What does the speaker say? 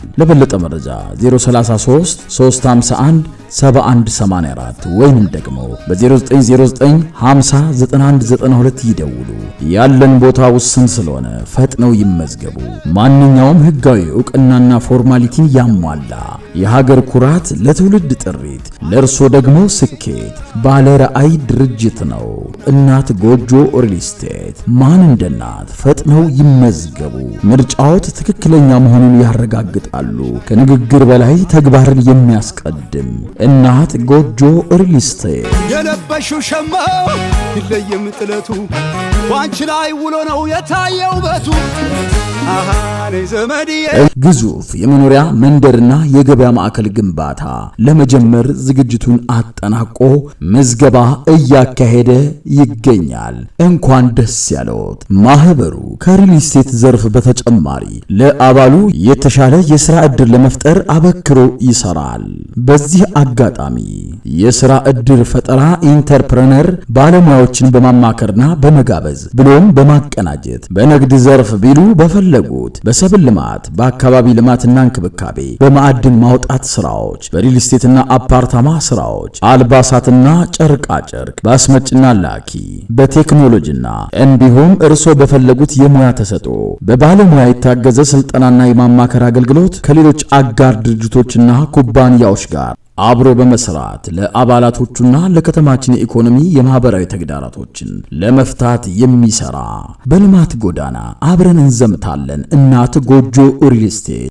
ይገኛል። ለበለጠ መረጃ 033 351 7184 ወይንም ደግሞ በ0909 50 9192 ይደውሉ። ያለን ቦታ ውስን ስለሆነ ፈጥነው ይመዝገቡ። ማንኛውም ህጋዊ ዕውቅናና ፎርማሊቲን ያሟላ የሀገር ኩራት ለትውልድ ጥሪት ለርሶ ደግሞ ስኬት ባለ ራዕይ ድርጅት ነው። እናት ጎጆ ሪል ስቴት። ማን እንደ እናት ፈጥነው ይመዝገቡ። ምርጫዎት ትክክለኛ መሆኑን ያረጋግጣሉ። ከንግግር በላይ ተግባርን የሚያስቀድም እናት ጎጆ ሪል ስቴት። የለበሽው ሸማ ይለየም ጥለቱ ባንቺ ላይ ውሎ ነው የታየው በቱ ግዙፍ የመኖሪያ መንደርና የገበያ ማዕከል ግንባታ ለመጀመር ዝግጅቱን አጠናቆ ምዝገባ እያካሄደ ይገኛል። እንኳን ደስ ያለዎት። ማህበሩ ከሪል ስቴት ዘርፍ በተጨማሪ ለአባሉ የተሻለ የሥራ ዕድል ለመፍጠር አበክሮ ይሰራል። በዚህ አጋጣሚ የሥራ ዕድል ፈጠራ ኢንተርፕረነር ባለሙያዎችን በማማከርና በመጋበዝ ብሎም በማቀናጀት በንግድ ዘርፍ ቢሉ በፈለጉት በሰብል ልማት፣ በአካባቢ ልማትና እንክብካቤ፣ በማዕድን ማውጣት ስራዎች፣ በሪል ስቴትና አፓርታማ ስራዎች፣ አልባሳትና ጨርቃ ጨርቅ፣ በአስመጭና ላኪ፣ በቴክኖሎጂና እንዲሁም እርሶ በፈለጉት የሙያ ተሰጥኦ በባለሙያ የታገዘ ስልጠናና የማማከር አገልግሎት ከሌሎች አጋር ድርጅቶችና ኩባንያዎች ጋር አብሮ በመስራት ለአባላቶቹና ለከተማችን የኢኮኖሚ የማህበራዊ ተግዳሮቶችን ለመፍታት የሚሰራ በልማት ጎዳና አብረን እንዘምታለን። እናት ጎጆ ሪል ስቴት